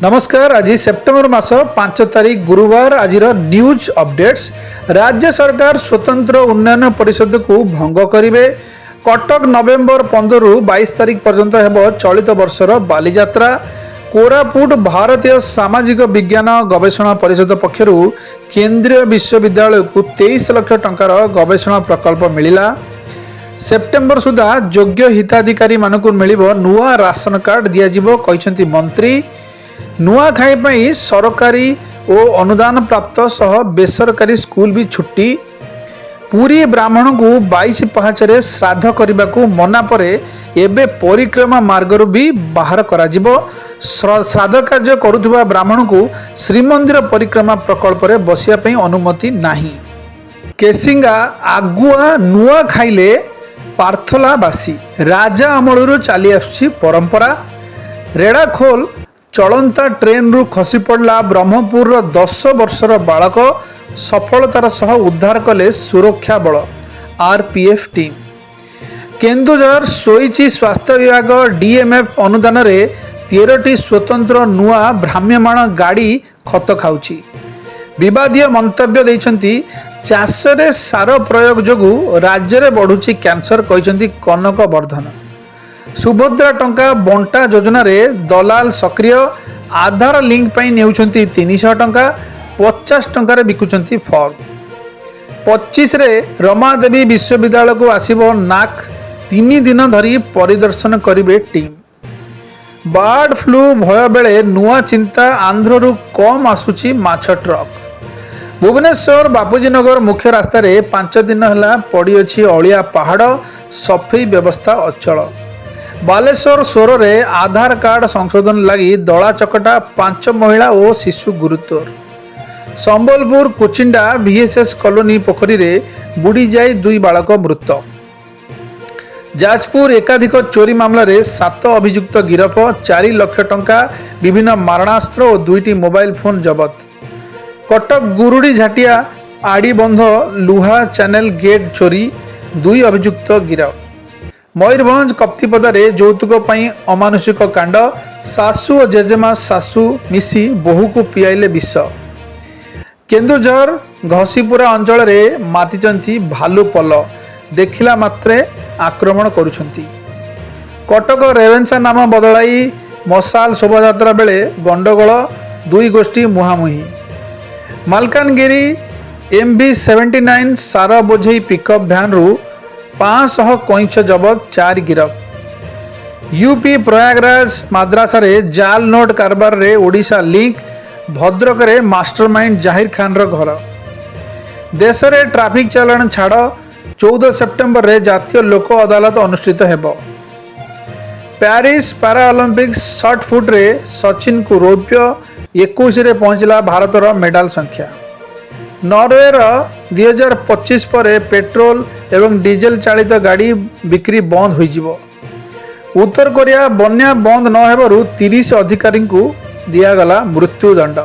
नमस्कार। आज सेप्टेम्बर मास 5 तारीख गुरुवार आज न्यूज अपडेट्स। राज्य सरकार स्वतंत्र उन्नयन परिषद को भंग करेंगे। कटक नवेम्बर 15 रु 22 तारीख पर्यंत हेब चलित वर्षर बालीजात्रा। कोरापुट भारतीय सामाजिक विज्ञान गवेषणा परिषद पक्षर केंद्रीय विश्वविद्यालय को 23 लाख टंकार गवेषणा प्रकल्प मिला। सेप्टेम्बर सुधा योग्य हिताधिकारी मानक मिलिबो नुआ राशन कार्ड दियाजिबो कहते मंत्री। नुआखाई सरकारी और अनुदान प्राप्त सह बेसरकारी स्कूल भी छुट्टी। पूरी ब्राह्मण को 22 पहाचरे श्राद्ध करने को मना पर एबे परिक्रमा मार्गर भी बाहर करा जिवो। श्राद्ध कार्य करुवा ब्राह्मण को श्रीमंदिर परिक्रमा प्रकल्प रे बसिया पई अनुमति नाही। केसिंगा आगुआ नुआ खाइले पार्थलावासी राजा अमलरू चली आसुची परंपरा। रेड़ाखोल चलंता ट्रेन रु खसी पड़ला ब्रह्मपुर 10 वर्षर बालक सफलतार सह उद्धार कले सुरक्षा बल आरपीएफ टीम। केन्दुझर सोईची स्वास्थ्य विभाग डीएमएफ अनुदान रे 13टी स्वतंत्र नुआ भ्राम्यमाण गाड़ी खत खाउची। विवादीय मंतव्य देइछंती चाषरे सार प्रयोग जोगु राज्य में बढ़ुची कैंसर कहते कनक वर्धन। सुभद्रा टंका बंटा योजना रे दलाल सक्रिय। आधार लिंक पई नेउछंती 300 टंका 50 टंका बिकुचंती फॉर्म। 25 रे रमादेवी विश्वविद्यालय को आसीबो नाक 3 दिन धरी परिदर्शन करिवे टीम। बर्ड फ्लू भय बेले नुआ चिंता आंध्ररू कम आसुची माछ ट्रक। भुवनेश्वर बापूजी नगर मुख्य रास्ता रे 5 दिन हला पड़ी अछि अलिया पहाड़ सफाई व्यवस्था अचल। बालेश्वर सोर रे आधार कार्ड संशोधन लगी दला चकटा 5 महिला और शिशु गुरुतर। संबलपुर कुचिंडा VSS कॉलोनी पोखरी रे बुड़ी जाई 2 बालक मृत। जाजपुर एकाधिक चोरी मामला रे 7 अभियुक्त गिरफ। 4 लाख टंका विभिन्न मारणास्त्र और 2टी मोबाइल फोन जबत। कटक गुरुड़ी झाटिया आड़ी बंध लुहा चैनल गेट चोरी 2 अभियुक्त गिरफ। मयूरभंज कप्तिपदारे यौतुक पई अमानुषिक कांड। सासु और जेजेमा सासु मिसी बोहू को पियाइले विष। केन्दुझर घसीपुरा अंचल रे मातिचंती भालू पल देखिला मात्रे आक्रमण करुछंती। कटक रेवेन्सा नाम बदलाई मशाल शोभायात्रा बेले गंडगोल 2 गोष्ठी मुहांमुही। मालकानगिरी MV79 सार बोझई पिकअप भ्यान रु 500 कईंछ जबत 4 गिरफ। यूपी प्रयागराज माद्रासा रे जाल नोट कारबार रे ओडिशा लिंक। भद्रक रे मास्टरमाइंड जाहिर खान रो घर। देश रे ट्रैफिक चालान छाड़ 14 सेप्टेम्बर रे जातीय लोक अदालत अनुष्ठित हेबो। पेरिस पैराओलंपिक्स शॉट फुट रे सचिन को रौप्य। 21 रे पहुंचला भारतर मेडाल संख्या। नॉर्वेर 2025 पर पेट्रोल एवं डीजेल चालित गाड़ी बिक्री बंद हो। उत्तर कोरिया बन्या बंद न हेबारु 30 अधिकारी को दियागला मृत्युदंड।